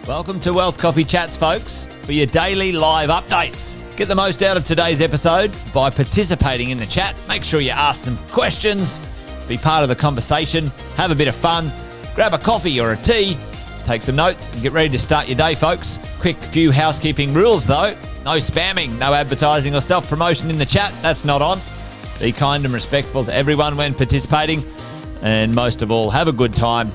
Welcome to Wealth Coffee Chats, folks, for your daily live updates. Get the most out of today's episode by participating in the chat. Make sure you ask some questions, be part of the conversation, have a bit of fun, grab a coffee or a tea, take some notes, and get ready to start your day, folks. Quick few housekeeping rules, though. No spamming, no advertising or self-promotion in the chat. That's not on. Be kind and respectful to everyone when participating. And most of all, have a good time.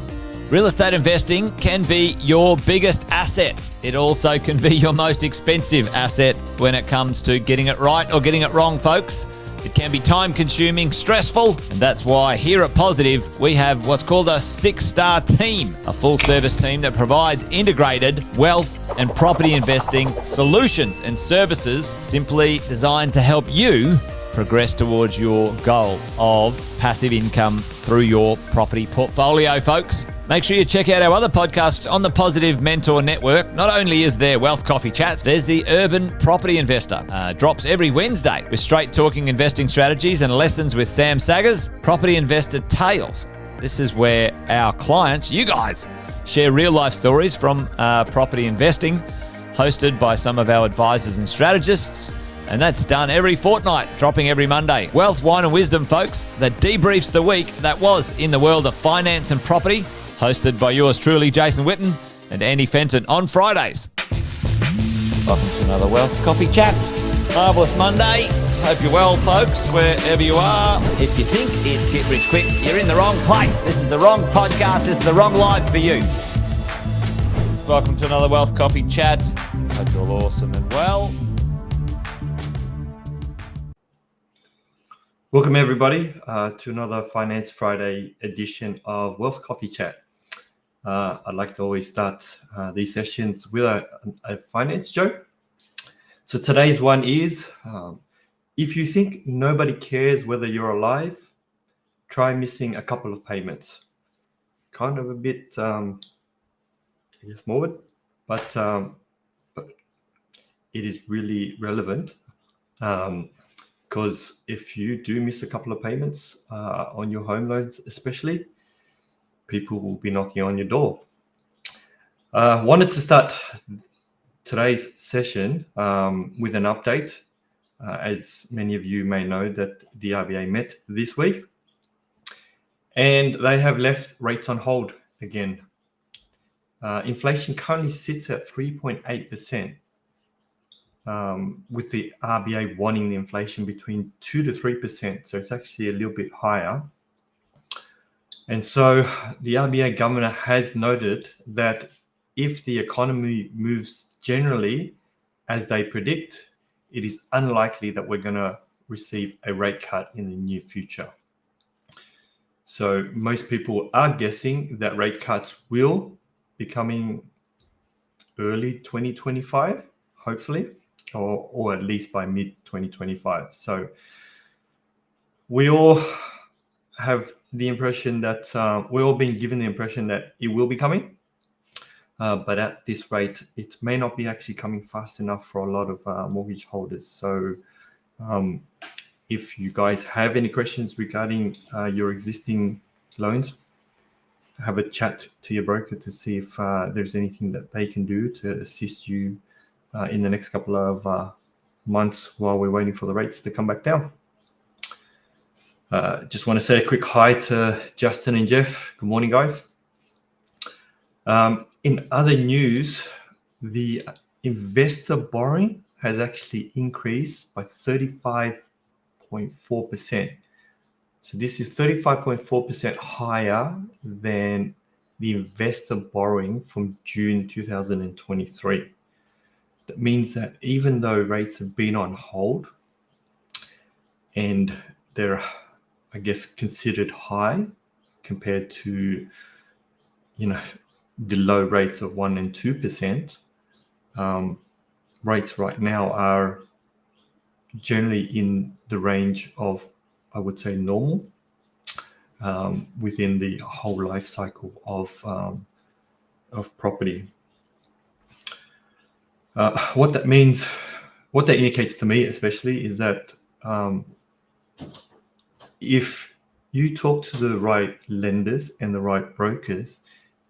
Real estate investing can be your biggest asset. It also can be your most expensive asset when it comes to getting it right or getting it wrong, folks. It can be time-consuming, stressful, and that's why here at Positive, we have what's called a 6-star team, a full-service team that provides integrated wealth and property investing solutions and services simply designed to help you progress towards your goal of passive income through your property portfolio, folks. Make sure you check out our other podcasts on the Positive Mentor Network. Not only is there Wealth Coffee Chats, there's the Urban Property Investor. Drops every Wednesday with straight talking investing strategies and lessons with Sam Saggers. Property Investor Tales. This is where our clients, you guys, share real life stories from property investing, hosted by some of our advisors and strategists. And that's done every fortnight, dropping every Monday. Wealth, Wine and Wisdom, folks, that debriefs the week that was in the world of finance and property, hosted by yours truly, Jason Witten and Andy Fenton on Fridays. Welcome to another Wealth Coffee Chats. Marvellous Monday. Hope you're well, folks, wherever you are. If you think it's Get Rich Quick, you're in the wrong place. This is the wrong podcast. This is the wrong live for you. Welcome to another Wealth Coffee Chat. Hope you're all awesome and well. Welcome everybody to another Finance Friday edition of Wealth Coffee Chat. I'd like to always start these sessions with a finance joke. So today's one is, if you think nobody cares whether you're alive, try missing a couple of payments. Kind of a bit, morbid, but it is really relevant. Because if you do miss a couple of payments on your home loans, especially, people will be knocking on your door. Wanted to start today's session with an update. As many of you may know, that the RBA met this week, and they have left rates on hold again. Inflation currently sits at 3.8%. With the RBA wanting the inflation between 2 to 3%. So it's actually a little bit higher. And so the RBA governor has noted that if the economy moves generally as they predict, it is unlikely that we're going to receive a rate cut in the near future. So most people are guessing that rate cuts will be coming early 2025, hopefully. Or at least by mid-2025. So we all have the impression that we're all being given the impression that it will be coming. But at this rate, it may not be actually coming fast enough for a lot of mortgage holders. So if you guys have any questions regarding your existing loans, have a chat to your broker to see if there's anything that they can do to assist you in the next couple of months while we're waiting for the rates to come back down. Just want to say a quick hi to Justin and Jeff. Good morning, guys. In other news, the investor borrowing has actually increased by 35.4%. So this is 35.4% higher than the investor borrowing from June 2023. That means that even though rates have been on hold and they're, I guess, considered high compared to, the low rates of 1% and 2%, rates right now are generally in the range of, I would say, normal within the whole life cycle of property. What that means, what that indicates to me especially, is that if you talk to the right lenders and the right brokers,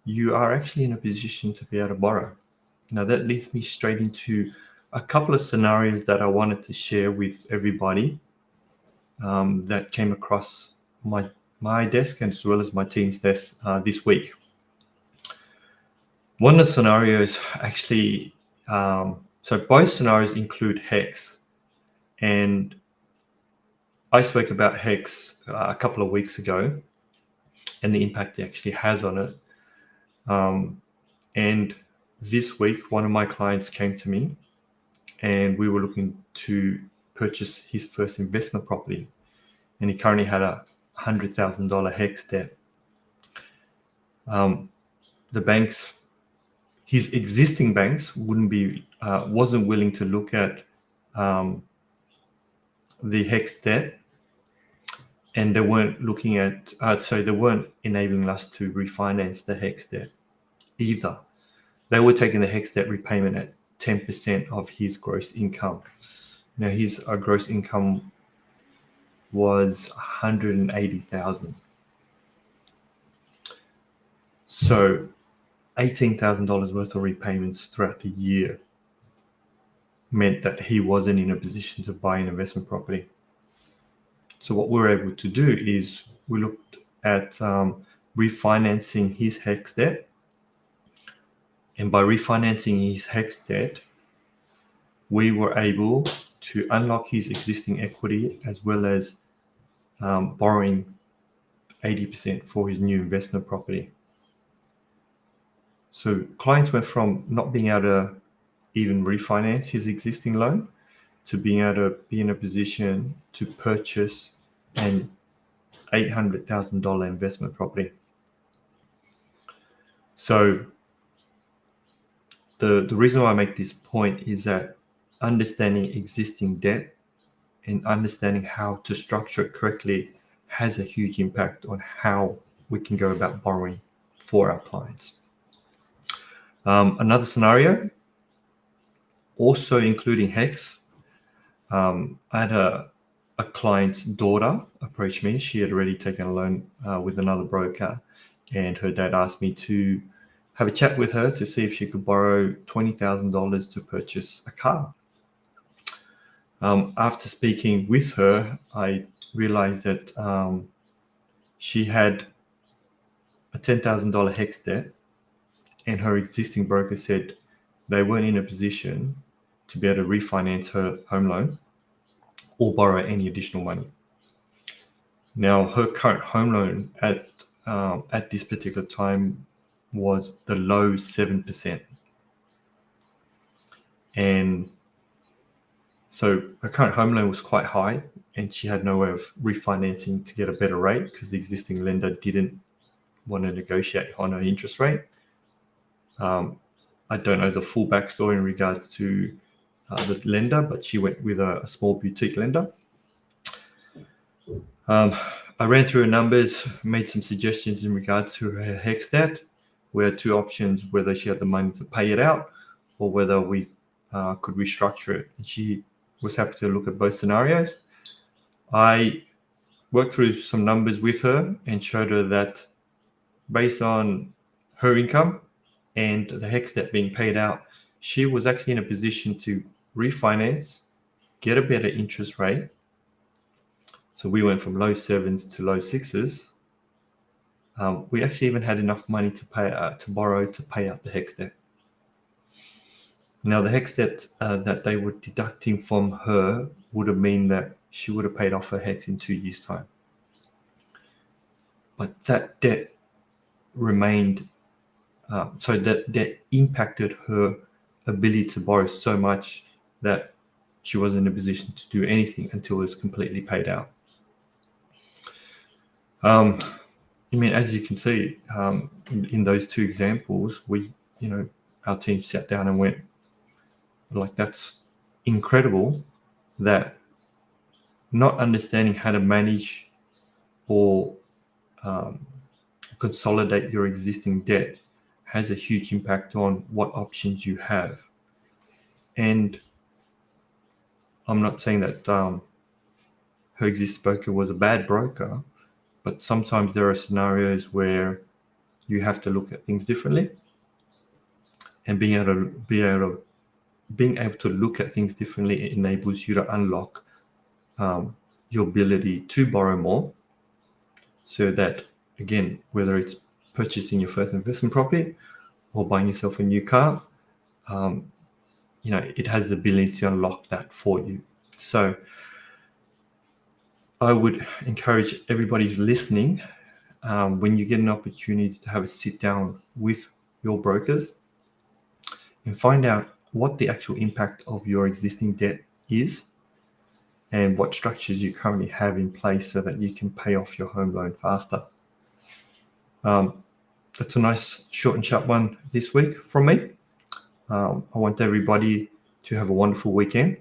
you are actually in a position to be able to borrow. Now that leads me straight into a couple of scenarios that I wanted to share with everybody that came across my desk as well as my team's desk this week. One of the scenarios actually, so both scenarios include HECS, and I spoke about HECS a couple of weeks ago and the impact it actually has on it. And this week, one of my clients came to me and we were looking to purchase his first investment property. And he currently had a $100,000 HECS debt. The banks, his existing banks wasn't willing to look at the HECS debt, and they weren't looking at, they weren't enabling us to refinance the HECS debt either. They were taking the HECS debt repayment at 10% of his gross income. Now his gross income was $180,000. So $18,000 worth of repayments throughout the year meant that he wasn't in a position to buy an investment property. So what we were able to do is we looked at refinancing his HECS debt. And by refinancing his HECS debt, we were able to unlock his existing equity as well as borrowing 80% for his new investment property. So clients went from not being able to even refinance his existing loan to being able to be in a position to purchase an $800,000 investment property. So the reason why I make this point is that understanding existing debt and understanding how to structure it correctly has a huge impact on how we can go about borrowing for our clients. Another scenario, also including HECS, I had a client's daughter approach me. She had already taken a loan with another broker, and her dad asked me to have a chat with her to see if she could borrow $20,000 to purchase a car. After speaking with her, I realized that she had a $10,000 HECS debt, and her existing broker said they weren't in a position to be able to refinance her home loan or borrow any additional money. Now, her current home loan at this particular time was the low 7%. And so her current home loan was quite high, and she had no way of refinancing to get a better rate because the existing lender didn't want to negotiate on her interest rate. I don't know the full backstory in regards to the lender, but she went with a small boutique lender. I ran through her numbers, made some suggestions in regards to her HECS debt. We had two options, whether she had the money to pay it out or whether we could restructure it. And she was happy to look at both scenarios. I worked through some numbers with her and showed her that based on her income and the HECS debt being paid out, she was actually in a position to refinance, get a better interest rate. So we went from low 7s to low 6s. We actually even had enough money to borrow to pay out the HECS debt. Now, the HECS debt that they were deducting from her would have meant that she would have paid off her HECS in 2 years' time. But that debt remained, that debt impacted her ability to borrow so much that she wasn't in a position to do anything until it was completely paid out. As you can see, in those two examples, our team sat down and went, like, that's incredible that not understanding how to manage or consolidate your existing debt has a huge impact on what options you have. And I'm not saying that her existing broker was a bad broker, but sometimes there are scenarios where you have to look at things differently. and being able to look at things differently enables you to unlock your ability to borrow more, so that, again, whether it's purchasing your first investment property or buying yourself a new car, it has the ability to unlock that for you. So I would encourage everybody who's listening, when you get an opportunity to have a sit down with your brokers and find out what the actual impact of your existing debt is and what structures you currently have in place so that you can pay off your home loan faster. That's a nice short and sharp one this week from me. I want everybody to have a wonderful weekend.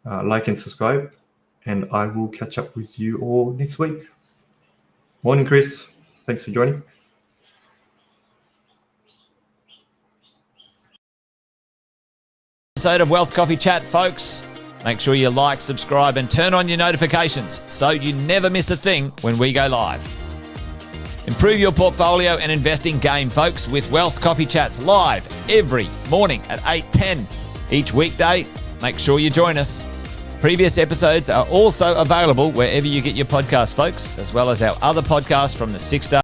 Like and subscribe, and I will catch up with you all next week. Morning, Chris. Thanks for joining. Episode of Wealth Coffee Chat, folks. Make sure you like, subscribe, and turn on your notifications so you never miss a thing when we go live. Improve your portfolio and investing game, folks, with Wealth Coffee Chats live every morning at 8:10 each weekday. Make sure you join us. Previous episodes are also available wherever you get your podcasts, folks, as well as our other podcasts from the 6 Day